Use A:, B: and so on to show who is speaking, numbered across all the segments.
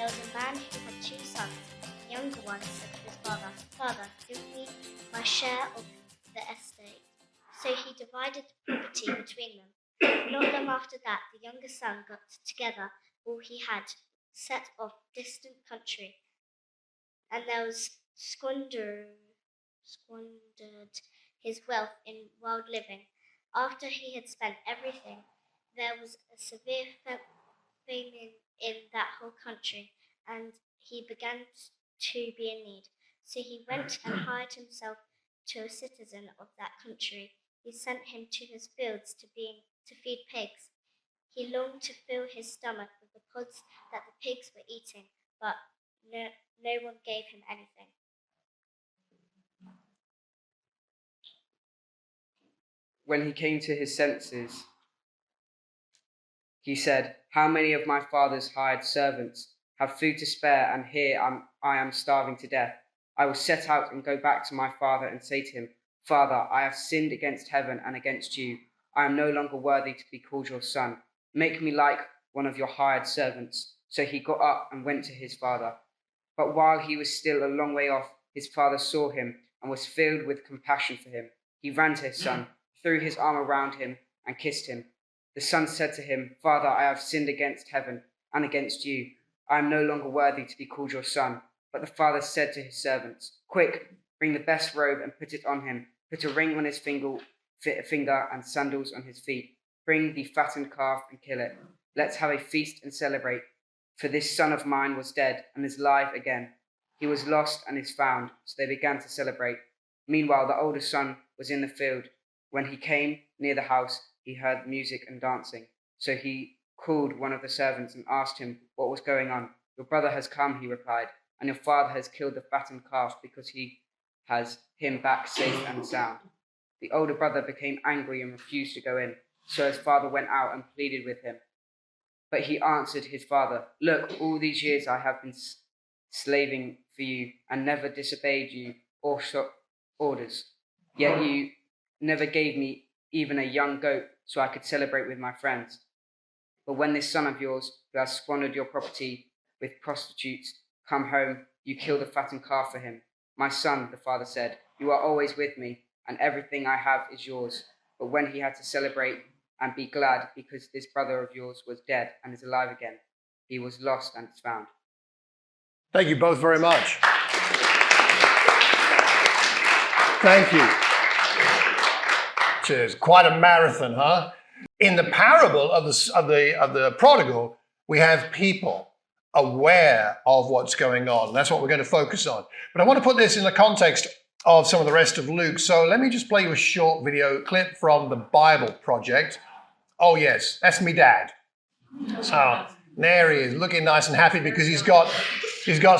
A: was a man who had 2 sons. The younger one said to his father, "Father, give me my share of the estate." So he divided the property between them. Not long after that, the younger son got together all he had, set off distant country, and there was squandered his wealth in wild living. After he had spent everything, there was a severe famine in that whole country, and he began to be in need. So he went and hired himself to a citizen of that country. He sent him to his fields to feed pigs. He longed to fill his stomach with the pods that the pigs were eating, but no one gave him anything.
B: When he came to his senses, he said, "How many of my father's hired servants have food to spare, and here I am starving to death? I will set out and go back to my father and say to him, 'Father, I have sinned against heaven and against you. I am no longer worthy to be called your son. Make me like one of your hired servants.' So he got up and went to his father. But while he was still a long way off, his father saw him and was filled with compassion for him. He ran to his son, threw his arm around him, and kissed him. The son said to him, 'Father, I have sinned against heaven and against you. I am no longer worthy to be called your son.' But the father said to his servants, 'Quick, bring the best robe and put it on him. Put a ring on his finger and sandals on his feet. Bring the fattened calf and kill it. Let's have a feast and celebrate. For this son of mine was dead and is alive again. He was lost and is found.' So they began to celebrate. Meanwhile, the older son was in the field. When he came near the house, he heard music and dancing. So he called one of the servants and asked him what was going on. 'Your brother has come,' he replied, 'and your father has killed the fattened calf because he has him back safe and sound.' The older brother became angry and refused to go in. So his father went out and pleaded with him. But he answered his father, 'Look, all these years I have been slaving for you and never disobeyed you or orders. Yet you never gave me even a young goat so I could celebrate with my friends. But when this son of yours, who has squandered your property with prostitutes, come home, you kill the fattened calf for him.' 'My son,' the father said, 'you are always with me, and everything I have is yours.' But when he had to celebrate and be glad because this brother of yours was dead and is alive again, he was lost and is found."
C: Thank you both very much. Thank you. Cheers. Quite a marathon, huh? In the parable of the prodigal, we have people aware of what's going on. That's what we're going to focus on. But I want to put this in the context of some of the rest of Luke. So let me just play you a short video clip from the Bible Project. Oh yes, that's me dad. So there he is, looking nice and happy because he's got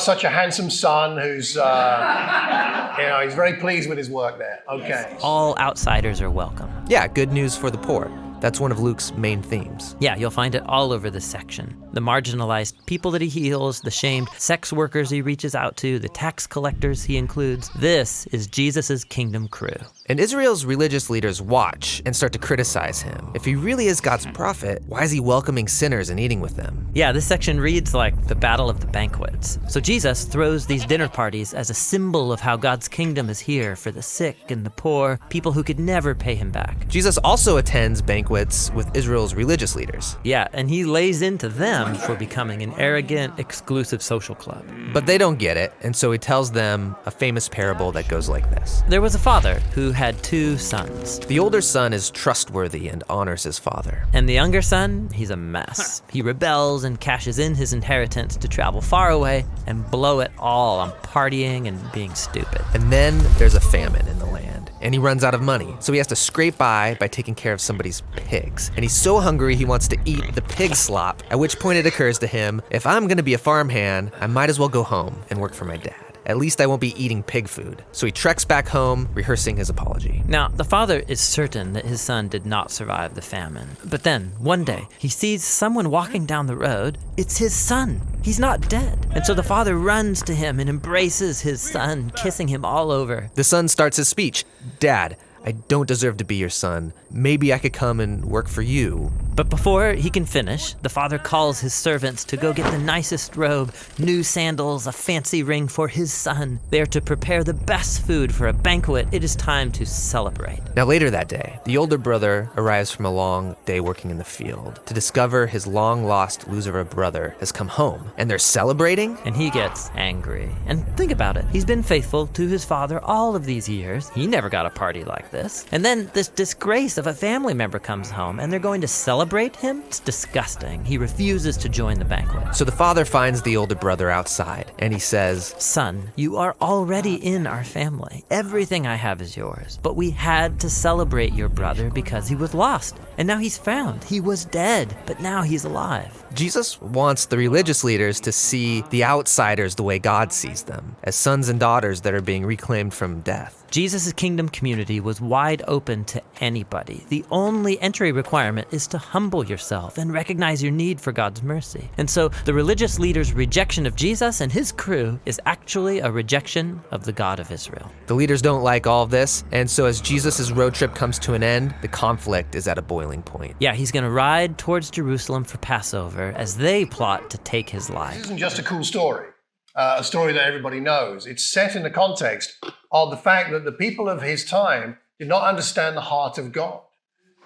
C: such a handsome son who's he's very pleased with his work there. Okay.
D: All outsiders are welcome.
E: Yeah, good news for the poor. That's one of Luke's main themes.
D: Yeah, you'll find it all over this section. The marginalized people that he heals, the shamed sex workers he reaches out to, the tax collectors he includes. This is Jesus' kingdom crew.
E: And Israel's religious leaders watch and start to criticize him. If he really is God's prophet, why is he welcoming sinners and eating with them?
D: Yeah, this section reads like the Battle of the Banquets. So Jesus throws these dinner parties as a symbol of how God's kingdom is here for the sick and the poor, people who could never pay him back.
E: Jesus also attends banquets with Israel's religious leaders.
D: Yeah, and he lays into them for becoming an arrogant, exclusive social club.
E: But they don't get it, and so he tells them a famous parable that goes like this.
D: There was a father who had 2 sons.
E: The older son is trustworthy and honors his father.
D: And the younger son, he's a mess. He rebels and cashes in his inheritance to travel far away and blow it all on partying and being stupid.
E: And then there's a famine in the land, and he runs out of money. So he has to scrape by taking care of somebody's pigs. And he's so hungry he wants to eat the pig slop, at which point it occurs to him, if I'm gonna be a farmhand, I might as well go home and work for my dad. At least I won't be eating pig food. So he treks back home, rehearsing his apology.
D: Now, the father is certain that his son did not survive the famine. But then, one day, he sees someone walking down the road. It's his son. He's not dead. And so the father runs to him and embraces his son, kissing him all over.
E: The son starts his speech. "Dad, I don't deserve to be your son. Maybe I could come and work for you.
D: But before he can finish, the father calls his servants to go get the nicest robe, new sandals, a fancy ring for his son. They are to prepare the best food for a banquet. It is time to celebrate.
E: Now later that day, the older brother arrives from a long day working in the field to discover his long-lost loser of a brother has come home, and they're celebrating?
D: And he gets angry. And think about it. He's been faithful to his father all of these years. He never got a party like this. And then this disgrace of a family member comes home, and they're going to celebrate him? It's disgusting. He refuses to join the banquet.
E: So the father finds the older brother outside, and he says,
D: Son, you are already in our family. Everything I have is yours. But we had to celebrate your brother because he was lost. And now he's found. He was dead, but now he's alive.
E: Jesus wants the religious leaders to see the outsiders the way God sees them, as sons and daughters that are being reclaimed from death.
D: Jesus' kingdom community was wide open to anybody. The only entry requirement is to humble yourself and recognize your need for God's mercy. And so the religious leaders' rejection of Jesus and his crew is actually a rejection of the God of Israel.
E: The leaders don't like all of this, and so as Jesus' road trip comes to an end, the conflict is at a boiling point.
D: Yeah, he's going to ride towards Jerusalem for Passover as they plot to take his life.
C: This isn't just a cool story, a story that everybody knows. It's set in the context of the fact that the people of his time did not understand the heart of God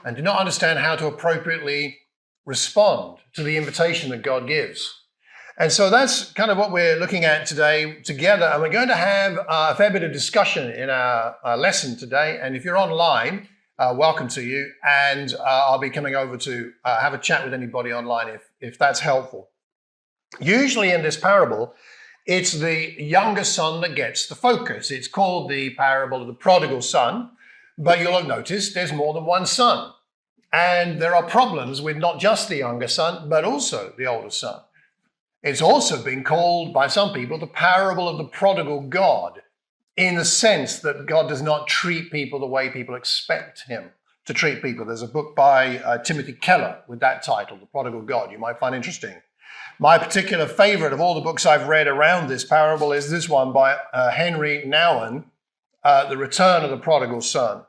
C: and did not understand how to appropriately respond to the invitation that God gives. And so that's kind of what we're looking at today together. And we're going to have a fair bit of discussion in our lesson today. And if you're online, welcome to you. And I'll be coming over to have a chat with anybody online if that's helpful. Usually in this parable, it's the younger son that gets the focus. It's called the parable of the prodigal son, but you'll have noticed there's more than one son. And there are problems with not just the younger son, but also the older son. It's also been called by some people the parable of the prodigal God, in the sense that God does not treat people the way people expect him to treat people. There's a book by Timothy Keller with that title, The Prodigal God, you might find interesting. My particular favorite of all the books I've read around this parable is this one by Henry Nouwen, The Return of the Prodigal Son.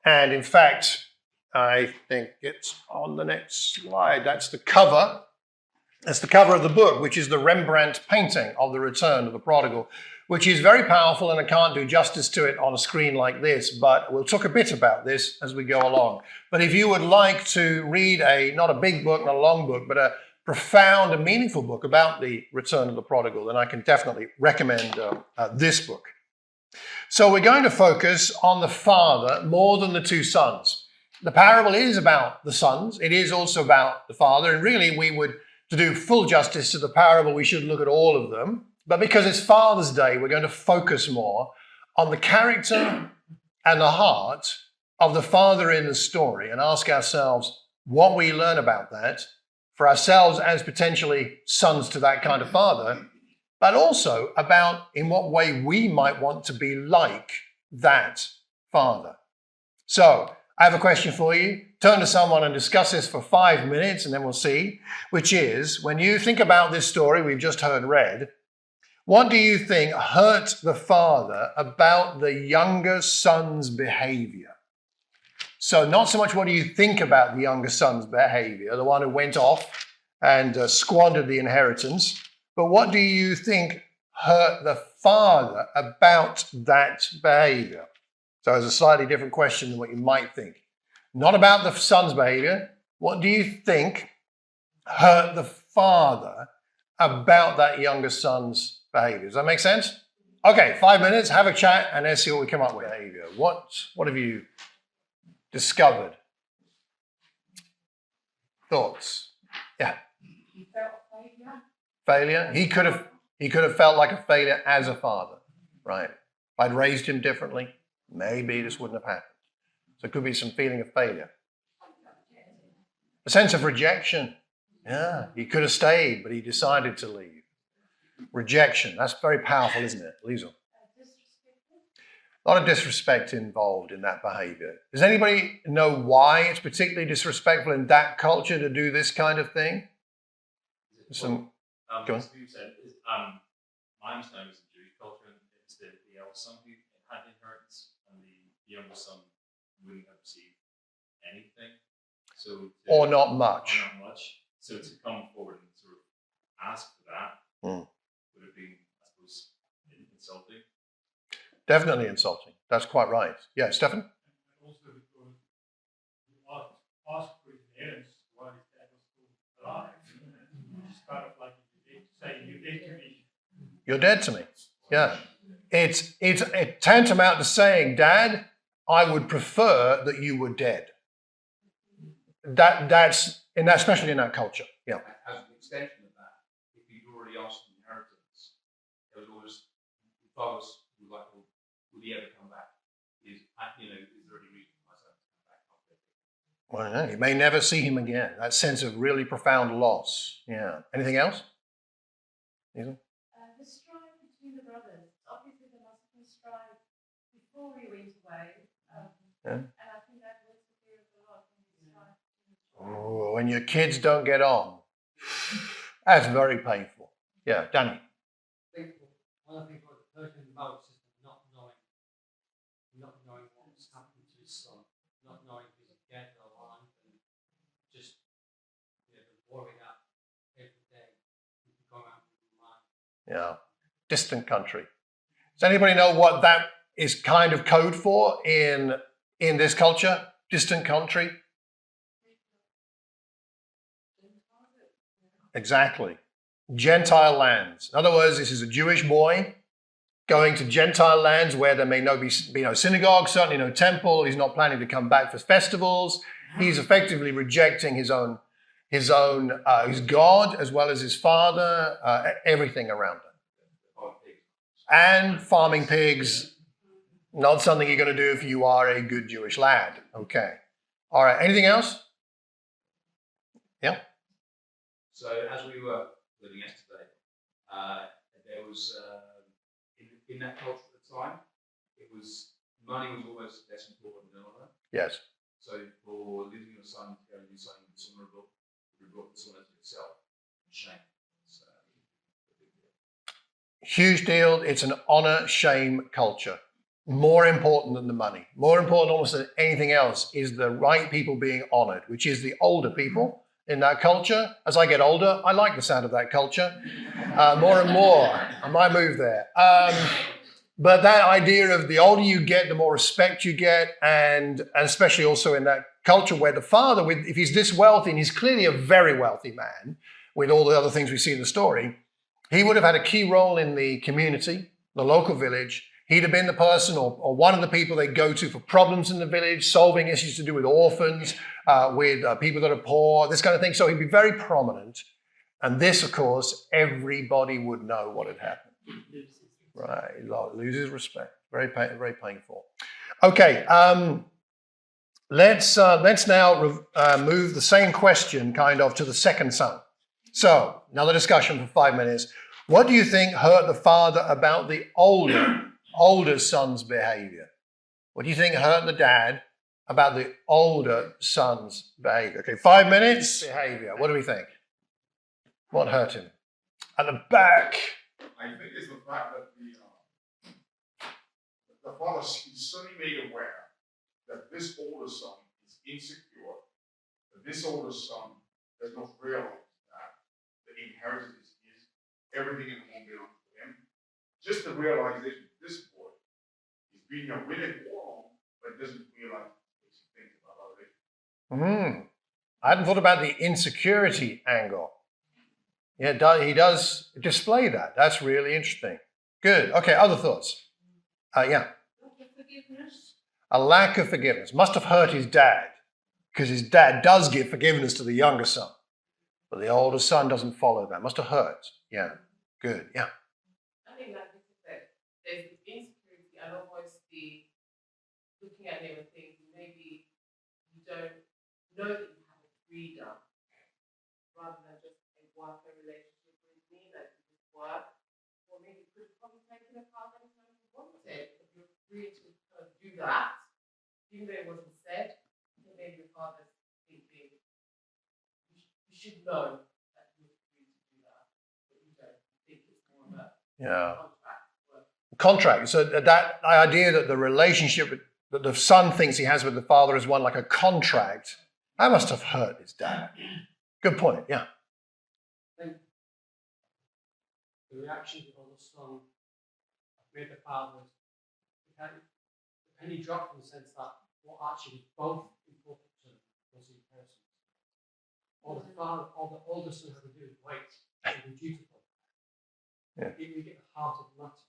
C: And in fact, I think it's on the next slide. That's the cover. That's the cover of the book, which is the Rembrandt painting of the Return of the Prodigal, which is very powerful, and I can't do justice to it on a screen like this, but we'll talk a bit about this as we go along. But if you would like to read not a big book, not a long book, but a profound and meaningful book about the return of the prodigal, then I can definitely recommend this book. So we're going to focus on the father more than the two sons. The parable is about the sons. It is also about the father. And really, to do full justice to the parable, we should look at all of them. But because it's Father's Day, we're going to focus more on the character and the heart of the father in the story and ask ourselves what we learn about that for ourselves as potentially sons to that kind of father, but also about in what way we might want to be like that father. So I have a question for you. Turn to someone and discuss this for 5 minutes, and then we'll see, which is, when you think about this story we've just heard read, what do you think hurt the father about the younger son's behavior? So not so much what do you think about the younger son's behavior, the one who went off and squandered the inheritance, but what do you think hurt the father about that behavior? So it's a slightly different question than what you might think. Not about the son's behavior. What do you think hurt the father about that younger son's behavior? Does that make sense? Okay, 5 minutes, have a chat, and let's see what we come up with. Behavior. What have you discovered? Thoughts? Yeah.
F: He felt failure.
C: Failure. He could have felt like a failure as a father, right? If I'd raised him differently, maybe this wouldn't have happened. So it could be some feeling of failure. A sense of rejection. Yeah, he could have stayed, but he decided to leave. Rejection. That's very powerful, isn't it, Liesl? A lot of disrespect involved in that behavior. Does anybody know why it's particularly disrespectful in that culture to do this kind of thing?
G: Go on. My understanding was in Jewish culture, it's the eldest son who had the inheritance, and the younger son wouldn't have received anything. So
C: Or not much.
G: Or not much. So to come forward and sort of ask for that would have been, I suppose, insulting.
C: Definitely insulting. That's quite right. Yeah, Stefan?
F: Also because you ask for his parents while his dad was still alive. It's kind of like saying you're dead to me.
C: You're dead to me. Yeah. It's tantamount to saying, Dad, I would prefer that you were dead. That's especially in that culture. Yeah.
H: As an extension of that, if you'd already asked for inheritance, there was always the fathers who were like, well, will he ever come back? Is there any reason for my son to come back after?
C: Well, no, you may never see him again. That sense of really profound loss. Yeah. Anything else?
I: The strife between the brothers. Obviously, there must have been strife before he went away. And I think that was the fear of the Lord.
C: Oh, when your kids don't get on, that's very painful. Yeah, Danny.
J: I think one of the things that hurt him the most is not knowing what's happened to his son, not knowing if he's dead or alive, and just worrying that every day he could go out with his mind.
C: Yeah, distant country. Does anybody know what that is kind of code for in this culture? Distant country? Exactly. Gentile lands. In other words, this is a Jewish boy going to Gentile lands where there may be no synagogue, certainly no temple. He's not planning to come back for festivals. He's effectively rejecting his God as well as his father, everything around him. And farming pigs, not something you're going to do if you are a good Jewish lad. Okay. All right. Anything else? Yeah.
H: So as we were living yesterday, there was in that culture at the time, money was almost less important than honor.
C: Yes.
H: So for losing your son to go and do something dishonorable, it brought dishonor to itself and shame. So,
C: huge deal. It's an honor-shame culture. More important than the money. More important almost than anything else is the right people being honored, which is the older people in that culture. As I get older, I like the sound of that culture more and more. I might move there. But that idea of the older you get, the more respect you get, and especially also in that culture where the father, if he's this wealthy, and he's clearly a very wealthy man, with all the other things we see in the story, he would have had a key role in the community, the local village. He'd have been the person or one of the people they go to for problems in the village, solving issues to do with orphans, with people that are poor, this kind of thing. So he'd be very prominent. And this, of course, everybody would know what had happened. Right, loses respect. Very painful. Okay, let's now move the same question kind of to the second son. So, another discussion for 5 minutes. What do you think hurt the father about the older son's behavior? What do you think hurt the dad about the older son's behavior? Okay, 5 minutes. Behavior. What do we think? What hurt him? At the back.
K: I think it's the fact that the father is suddenly made aware that this older son is insecure, that this older son does not realize that the inheritance is everything in the home belongs to him. Just the realization that this boy is being a willing wrong, but doesn't realize basic things about other issues.
C: I hadn't thought about the insecurity angle. Yeah, he does display that. That's really interesting. Good. Okay, other thoughts? Yeah. A lack of forgiveness. Must have hurt his dad, because his dad does give forgiveness to the younger son. But the older son doesn't follow that. Must have hurt. Yeah. Good. Yeah.
L: I think like you said, there's the insecurity and almost the looking at him and thinking maybe you don't know that you have a freedom rather than just a worker relationship with me, that you just work. Or maybe you could probably take it apart anytime you wanted. If you're free to do that, even though it wasn't said, maybe your father's thinking you should know that you're free to do that, but you don't think it's more of a contract. So
C: that idea that the relationship that the son thinks he has with the father is one like a contract, that must have hurt his dad. Good point, yeah.
J: I think the reaction of the son made the father, the penny dropped in the sense that what actually was both important to him was the inheritance. All the father, all the older son had to do is wait and be dutiful.
C: Yeah.
J: You get the heart of the matter.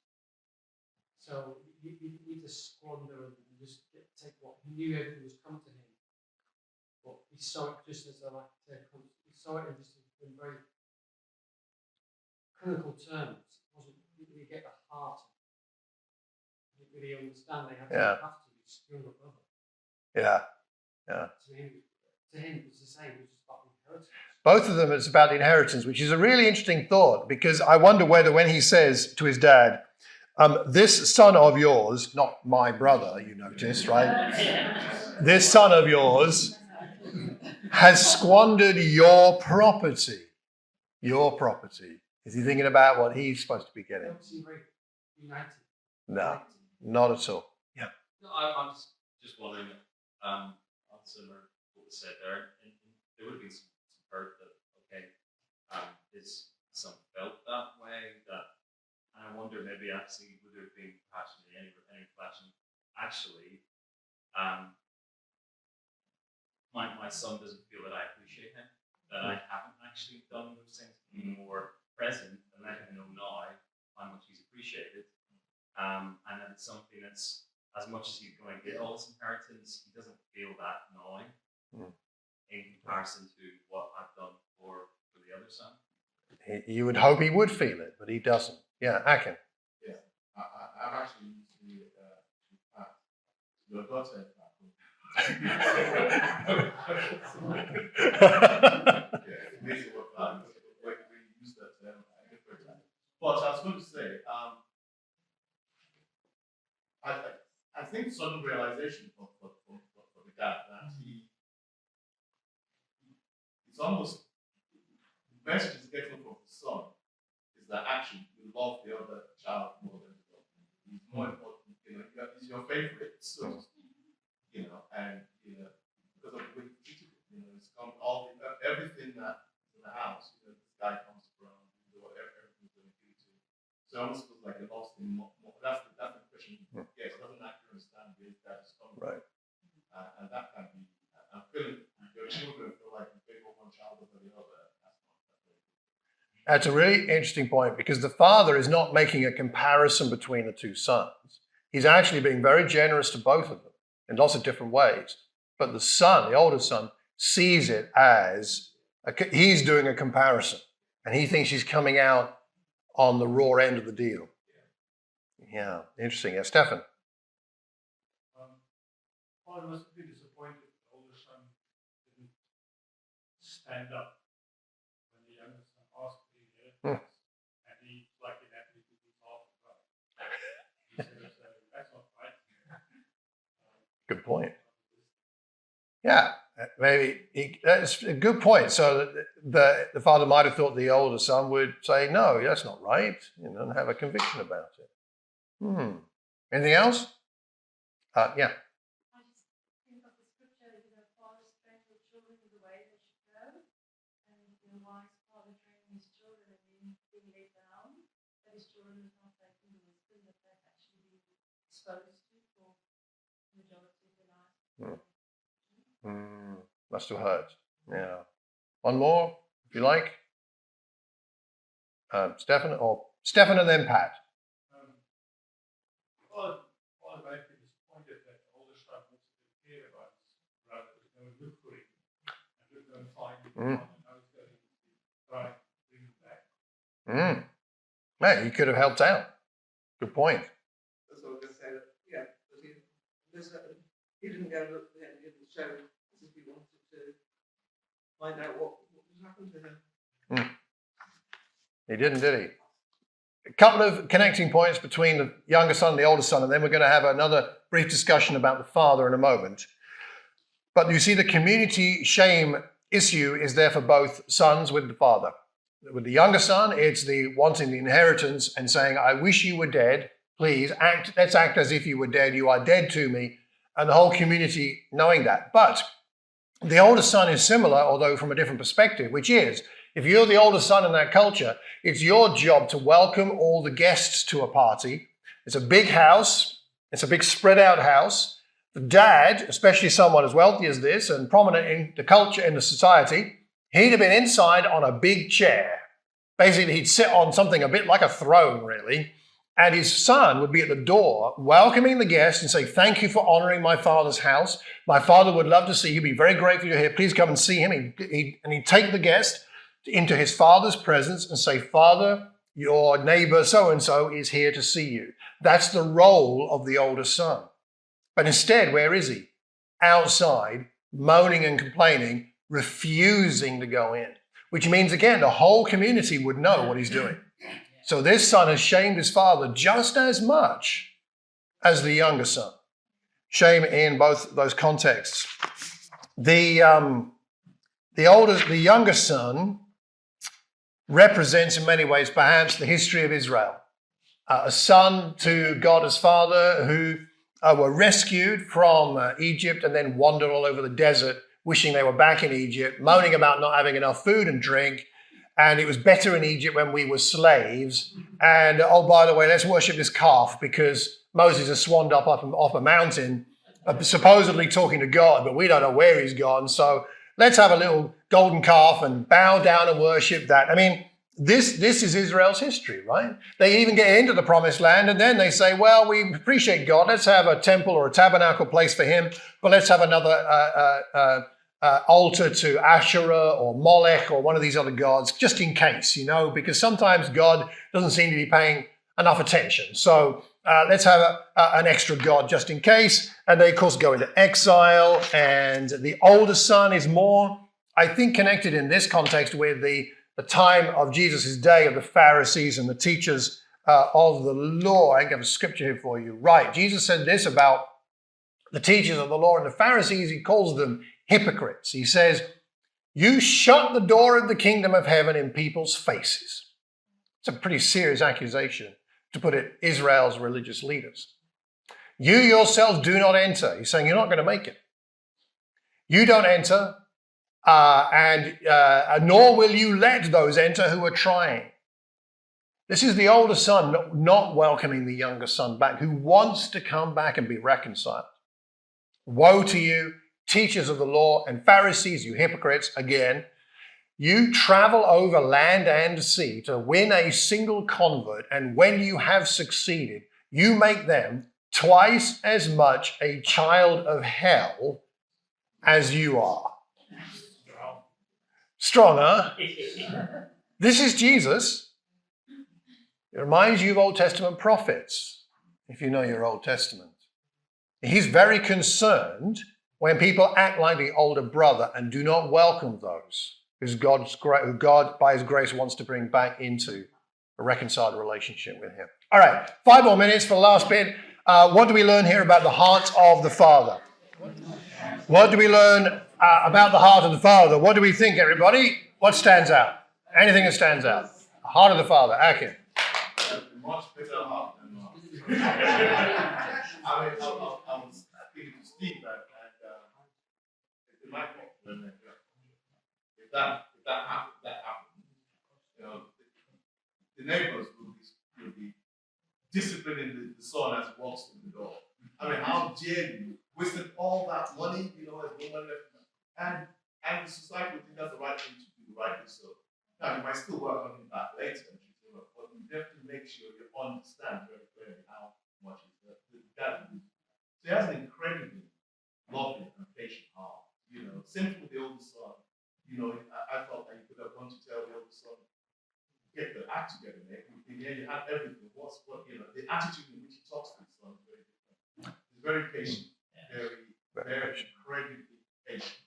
J: So you need to squander and just take what he knew everything was coming to him. But he saw it just as he saw it in very clinical terms. It wasn't you get the heart. You didn't really understand they have to be younger brother.
C: Yeah. Yeah.
J: To him it's the same, it's just about the inheritance.
C: Both of them, it's about the inheritance, which is a really interesting thought, because I wonder whether when he says to his dad, this son of yours, not my brother, you notice, right? This son of yours has squandered your property. Your property. Is he thinking about what he's supposed to be getting?
J: United.
C: No, not at all. Yeah.
G: No, I'm just wondering, similar to what was said there, and there would have been some hurt that, okay, his son felt that way, and I wonder maybe actually would there have been perhaps any reflection, actually, my son doesn't feel that I appreciate him, that I haven't actually done those things, be more present and let him know now how much he's appreciated, and that it's something that's, as much as he's going to get all his inheritance, he doesn't feel that now in comparison to what I've done for the other son.
C: You would hope he would feel it, but he doesn't. Yeah, Akin.
K: Yeah, I've actually used your daughter. Amazing what we use that term at different times. But I was going to say, I think sudden realization for the dad that it's almost the message is getting from the son is that actually you love the other child more than you love him. He's more important, he's your favorite, so and because of the way you treat him, it's come everything that's in the house, this guy comes around, everything's going to do to him. So it almost feels like you lost him more. That's the question. Yes, doesn't actually understand where his dad is coming from.
C: Right.
K: And that can be, I'm feeling your children feel like you favor one child over the other.
C: That's a really interesting point, because the father is not making a comparison between the two sons. He's actually being very generous to both of them in lots of different ways. But the son, the older son, sees it as he's doing a comparison, and he thinks he's coming out on the raw end of the deal. Yeah, interesting. Yeah, Stefan.
F: Father must have been disappointed the older son didn't stand up when the younger son asked for the inheritance, and he, like in that, he took his half of that. He said, that's not right.
C: Good point. Yeah, maybe that's a good point. So the father might have thought the older son would say, no, that's not right, and have a conviction about it. Anything else? Yeah.
I: I just think of the scripture, fathers train their children in the way they should go, and why is father training his children and being laid down, that his children is not taking the wisdom that they've actually been exposed to for the majority of their life.
C: Must have hurt. Yeah. One more, if you like. Stefan and then Pat.
F: Father might be disappointed that all the stuff looks a bit clear about his brother, is going to look for him, and we're going to find him, and now he's going to try to bring him back.
C: Man, he could have helped out. Good point.
M: That's what I was going to say. He didn't go look for him. He didn't show as if he wanted to find out what happened to him.
C: He didn't, did he? A couple of connecting points between the younger son and the older son, and then we're going to have another brief discussion about the father in a moment. But you see, the community shame issue is there for both sons with the father. With the younger son, it's the wanting the inheritance and saying, I wish you were dead. Please, let's act as if you were dead. You are dead to me. and the whole community knowing that. But the older son is similar, although from a different perspective, which is, if you're the older son in that culture, it's your job to welcome all the guests to a party. It's a big house. It's a big spread out house. The dad, especially someone as wealthy as this and prominent in the culture, in the society, he'd have been inside on a big chair. Basically, he'd sit on something a bit like a throne, really. And his son would be at the door welcoming the guests and say, thank you for honoring my father's house. My father would love to see you. Be very grateful you're here. Please come and see him. And he'd take the guest into his father's presence and say, Father, your neighbor so-and-so is here to see you. That's the role of the older son. But instead, where is he? Outside, moaning and complaining, refusing to go in. Which means, again, the whole community would know what he's doing. So this son has shamed his father just as much as the younger son. Shame in both those contexts. The younger son represents in many ways perhaps the history of Israel. A son to God as father who were rescued from Egypt and then wandered all over the desert, wishing they were back in Egypt, moaning about not having enough food and drink. And it was better in Egypt when we were slaves. And, oh, by the way, let's worship this calf because Moses has swanned up off a mountain, supposedly talking to God, but we don't know where he's gone. So let's have a little golden calf and bow down and worship that. I mean, this is Israel's history, right? They even get into the promised land and then they say, well, we appreciate God. Let's have a temple or a tabernacle place for him, but let's have another altar to Asherah or Molech or one of these other gods, just in case, because sometimes God doesn't seem to be paying enough attention. So let's have an extra god just in case. And they, of course, go into exile. And the older son is more, I think, connected in this context with the time of Jesus' day of the Pharisees and the teachers of the law. I have a scripture here for you. Right. Jesus said this about the teachers of the law and the Pharisees. He calls them hypocrites. He says, you shut the door of the kingdom of heaven in people's faces. It's a pretty serious accusation, to put it, Israel's religious leaders. You yourselves do not enter. He's saying you're not going to make it. You don't enter, nor will you let those enter who are trying. This is the older son not welcoming the younger son back, who wants to come back and be reconciled. Woe to you, teachers of the law and Pharisees, you hypocrites, again. You travel over land and sea to win a single convert, and when you have succeeded, you make them twice as much a child of hell as you are. Strong, huh? This is Jesus. It reminds you of Old Testament prophets, if you know your Old Testament. He's very concerned when people act like the older brother and do not welcome those who God, by his grace, wants to bring back into a reconciled relationship with him. All right, 5 more minutes for the last bit. What do we learn here about the heart of the Father? What do we learn about the heart of the Father? What do we think, everybody? What stands out? Anything that stands out? The heart of the Father. Akin.
H: Much better heart than mine. I was speaking to Steve in my fault. If that happened, the neighbors will be disciplining the son as he walks through the door. I mean, how dare you wasted all that money, as no one left, and the society would think that's the right thing to do, rightly so. Now you might still work on it back later, but you have to make sure you understand very clearly how much is the dad. So he has an incredibly lovely and patient heart. Same with the older son. I felt like you could have gone to tell the older son, get the act together, mate. Here you have everything. The attitude in which he talks to his son is very different. He's very patient, very incredibly patient,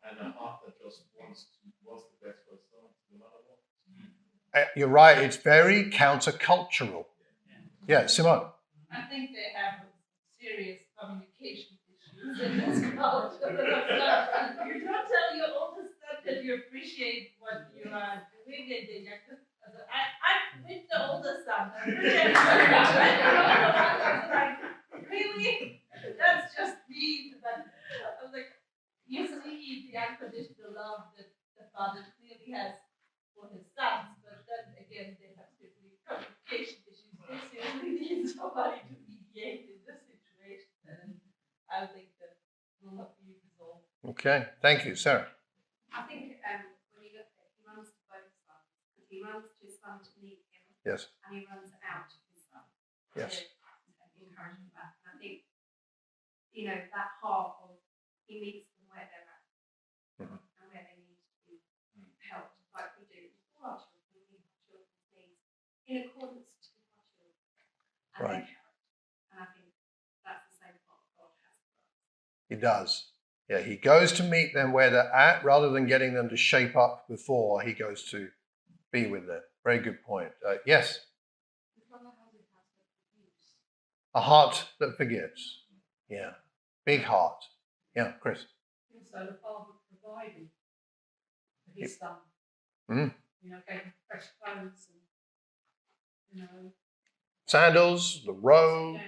H: and a heart that just wants the best for his son, no matter what.
C: You're right. It's very countercultural. Yeah, Simone.
I: I think they have serious communication issues in this culture. You don't tell your older son that you appreciate what you are doing, and I'm with the older son. Like, really? That's just me unconditional love that the father clearly has for his sons, but then again they have certainly communication issues. They certainly need somebody to mediate in this situation, and I think that will not be resolved.
C: Okay, thank you, Sarah.
N: I think when you look at it, he runs to both sons, because he runs to his son to meet him,
C: Yes.
N: and he runs out to his son
C: Yes.
N: to encourage him back. And I think, that heart of he meets them where they're at and where they need to be helped, like we do with all our children. We meet our children's needs in accordance to our children and their character. And I think that's the same part God has for us.
C: He does. Yeah, he goes to meet them where they're at rather than getting them to shape up before he goes to be with them. Very good point. Yes? A heart that forgives. Yeah. Big heart. Yeah, Chris.
I: Also, the father provided for his son. Gave him fresh clothes and,
C: Sandals, the robe,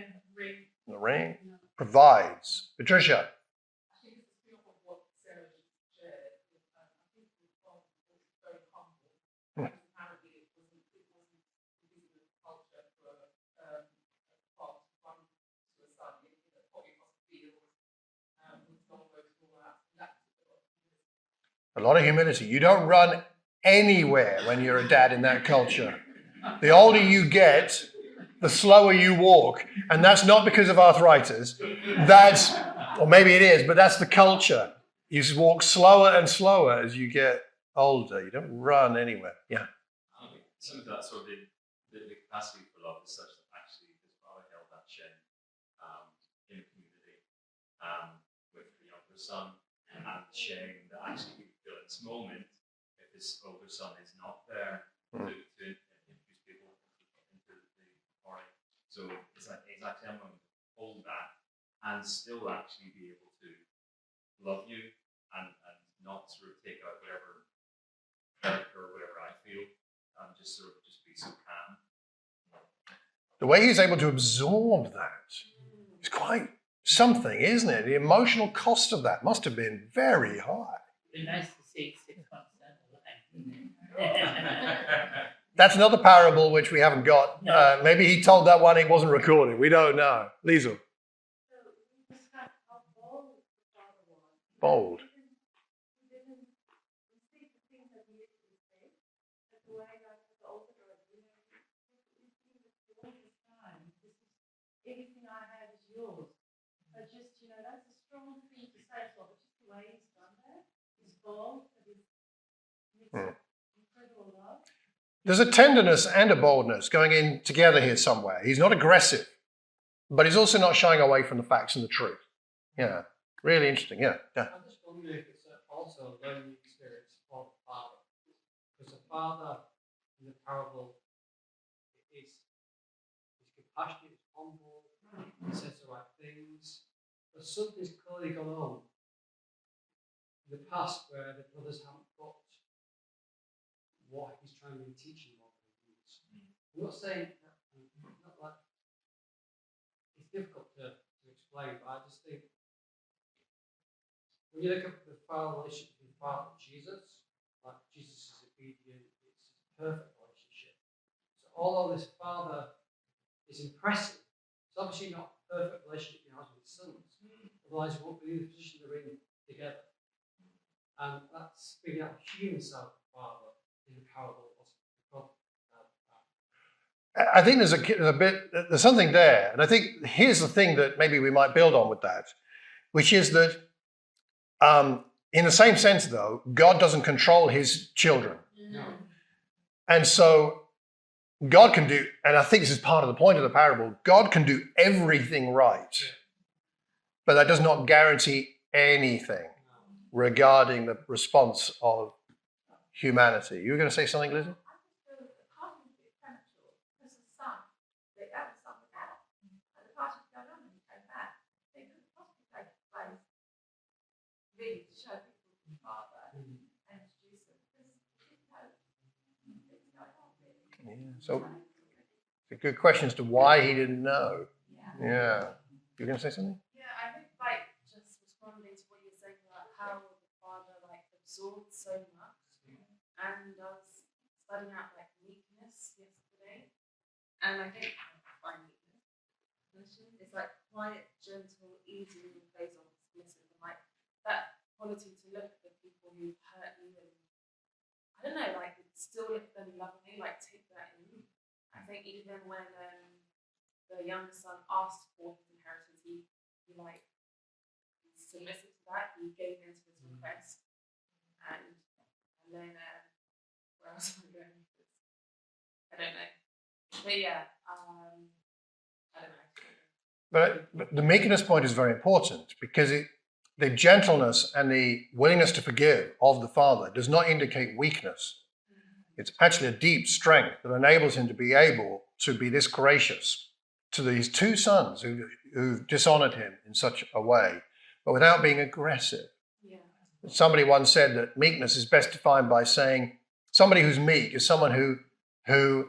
C: the ring. Provides. Patricia.
L: I think it's a feel of what Sarah just shared. I think the father was very humble. Apparently, it wasn't the culture for a father to run to a son. It probably must feel with long roads and all that. That's
C: A lot of humility. You don't run anywhere when you're a dad in that culture. The older you get, the slower you walk. And that's not because of arthritis. Or maybe it is, but that's the culture. You just walk slower and slower as you get older. You don't run anywhere. Yeah.
G: Some of that sort of the capacity for love is such that actually his father held that chain in the community with the younger son, and the shame that actually he would feel in this moment if his older son is not there to introduce people into the party. So it's actually a moment to hold that and still actually be able to love you and not sort of take out whatever character or whatever I feel. Just be so calm.
C: The way he's able to absorb that is quite something, isn't it? The emotional cost of that must have been very high.
O: It'd be nice to see 6 months down the line.
C: That's another parable which we haven't got. Maybe he told that one, it wasn't recorded. We don't know. Liesl. Bold.
I: Everything I have is yours. But just, that's a strong thing to say as well. But just the way he's done that, he's bold, but he's incredible love.
C: There's a tenderness and a boldness going in together here somewhere. He's not aggressive, but he's also not shying away from the facts and the truth. Yeah, really interesting. Yeah.
J: I'm just wondering if it's also a learning experience for the father. Because the father in the parable is compassionate, is humble, he says the right things. But something's clearly gone on in the past where the brothers haven't got what he's trying to teach them. I'm not saying that, not like it's difficult to explain, but I just think when you look at the father relationship with the Father and Jesus, like Jesus is obedient, it's a perfect relationship. So although this father is impressive, it's obviously not a perfect relationship he has with his sons. Otherwise, he won't be in the position they're in together. And that's bringing out the human side of the father in the parable.
C: I think there's something there. And I think here's the thing that maybe we might build on with that, which is that in the same sense, though, God doesn't control his children.
J: No.
C: And so God can do, and I think this is part of the point of the parable, God can do everything right. But that does not guarantee anything regarding the response of humanity. You were going to say something, Lizzie?
N: Really to show people the Father and introduce them because we didn't know things going on really.
C: Yeah. So it's a good question as to why he didn't know. Yeah. You were going to say something?
N: Yeah, I think just responding to what you're saying about how the Father
L: absorbed so much. And I was studying out like meekness yesterday, and I don't find meekness. It's like quiet, gentle, easy, plays on submissive, and like that quality to look at the people who hurt you, and I don't know, like still look at them lovingly, like take that in. I think even when the younger son asked for his inheritance, he like submissive to that, he gave in to his request, and then where else am I going with this? I don't know, but yeah, I don't know.
C: But the meekness point is very important because the gentleness and the willingness to forgive of the Father does not indicate weakness. It's actually a deep strength that enables him to be able to be this gracious to these two sons who dishonored him in such a way, but without being aggressive.
L: Yeah.
C: Somebody once said that meekness is best defined by saying somebody who's meek is someone who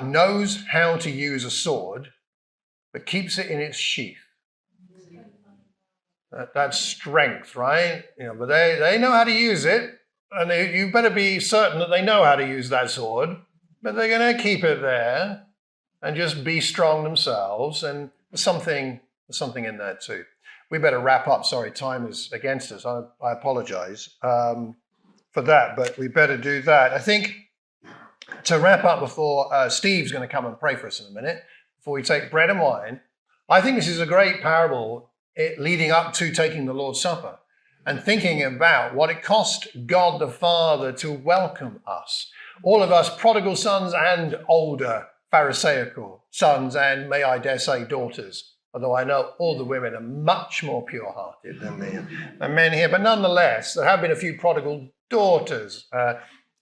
C: knows how to use a sword, but keeps it in its sheath. That's strength, right? But they know how to use it, and you better be certain that they know how to use that sword, but they're going to keep it there and just be strong themselves, and there's something in there too. We better wrap up. Sorry, time is against us. I apologize for that, but we better do that. I think to wrap up before Steve's going to come and pray for us in a minute, before we take bread and wine, I think this is a great parable leading up to taking the Lord's Supper and thinking about what it cost God the Father to welcome us. All of us prodigal sons and older Pharisaical sons, and may I dare say daughters, although I know all the women are much more pure-hearted than men here. But nonetheless, there have been a few prodigal daughters,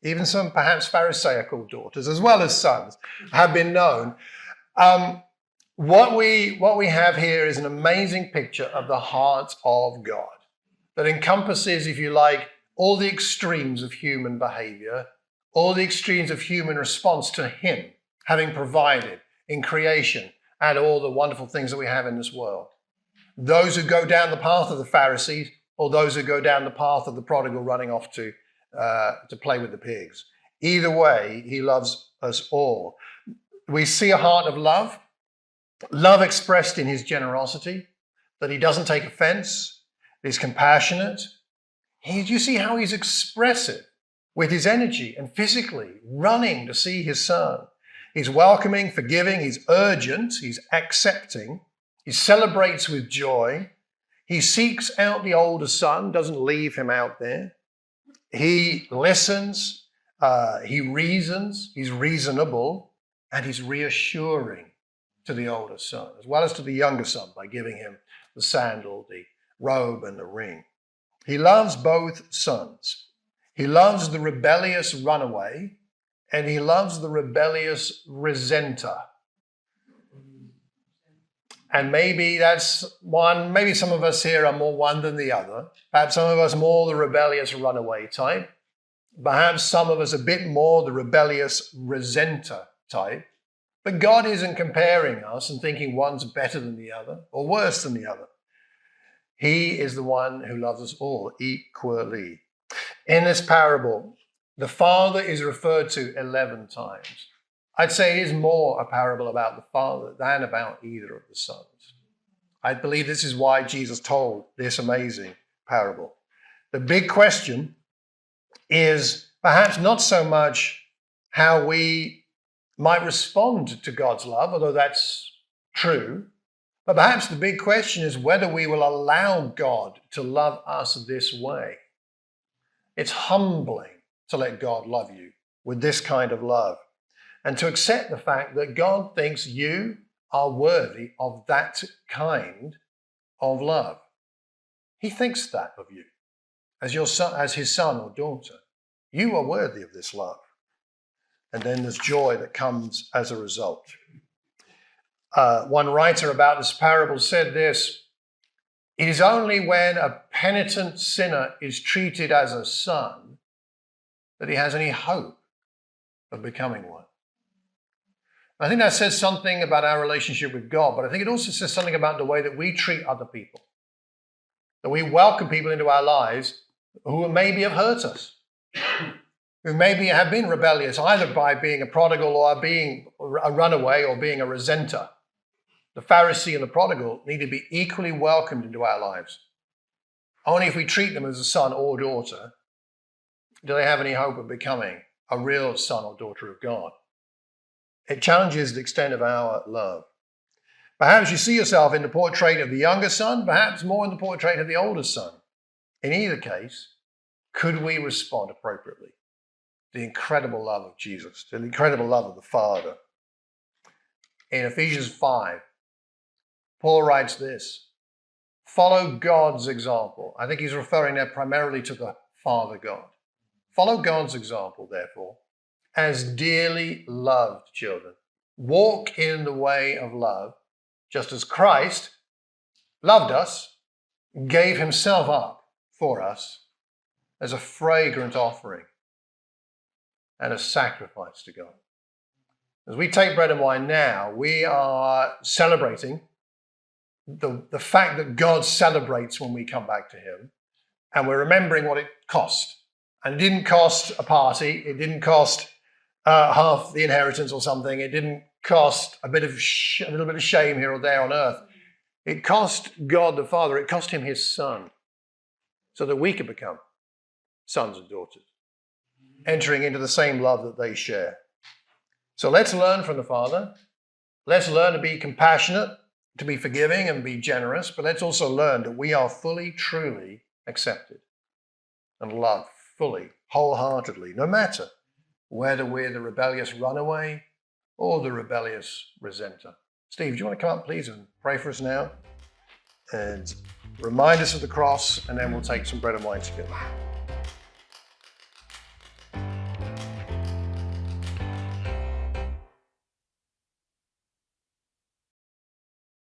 C: even some perhaps Pharisaical daughters, as well as sons, have been known. What we have here is an amazing picture of the heart of God that encompasses, if you like, all the extremes of human behavior, all the extremes of human response to him having provided in creation and all the wonderful things that we have in this world. Those who go down the path of the Pharisees, or those who go down the path of the prodigal running off to play with the pigs. Either way, he loves us all. We see a heart of love expressed in his generosity, that he doesn't take offense, he's compassionate. You see how he's expressive with his energy and physically running to see his son. He's welcoming, forgiving, he's urgent, he's accepting, he celebrates with joy. He seeks out the older son, doesn't leave him out there. He listens, he reasons, he's reasonable, and he's reassuring to the older son, as well as to the younger son, by giving him the sandal, the robe, and the ring. He loves both sons. He loves the rebellious runaway, and he loves the rebellious resenter. And maybe that's one, maybe some of us here are more one than the other. Perhaps some of us more the rebellious runaway type. Perhaps some of us a bit more the rebellious resenter type. But God isn't comparing us and thinking one's better than the other or worse than the other. He is the one who loves us all equally. In this parable, the Father is referred to 11 times. I'd say it is more a parable about the Father than about either of the sons. I believe this is why Jesus told this amazing parable. The big question is perhaps not so much how we might respond to God's love, although that's true, but perhaps the big question is whether we will allow God to love us this way. It's humbling to let God love you with this kind of love and to accept the fact that God thinks you are worthy of that kind of love. He thinks that of you as your son, as his son or daughter. You are worthy of this love. And then there's joy that comes as a result. One writer about this parable said this: it is only when a penitent sinner is treated as a son that he has any hope of becoming one. I think that says something about our relationship with God, but I think it also says something about the way that we treat other people. That we welcome people into our lives who maybe have hurt us, who maybe have been rebellious, either by being a prodigal or being a runaway or being a resenter. The Pharisee and the prodigal need to be equally welcomed into our lives. Only if we treat them as a son or daughter do they have any hope of becoming a real son or daughter of God. It challenges the extent of our love. Perhaps you see yourself in the portrait of the younger son, perhaps more in the portrait of the older son. In either case, could we respond appropriately to the incredible love of Jesus, to the incredible love of the Father? In Ephesians 5, Paul writes this: follow God's example. I think he's referring there primarily to the Father God. Follow God's example, therefore, as dearly loved children. Walk in the way of love, just as Christ loved us, gave himself up for us as a fragrant offering and a sacrifice to God. As we take bread and wine now, we are celebrating the fact that God celebrates when we come back to him, and we're remembering what it cost. And it didn't cost a party, it didn't cost half the inheritance or something, it didn't cost a little bit of shame here or there on earth. It cost God the Father, it cost him his Son, so that we could become sons and daughters, entering into the same love that they share. So let's learn from the Father. Let's learn to be compassionate, to be forgiving and be generous, but let's also learn that we are fully, truly accepted and loved fully, wholeheartedly, no matter whether we're the rebellious runaway or the rebellious resenter. Steve, do you want to come up, please, and pray for us now? And remind us of the cross, and then we'll take some bread and wine together.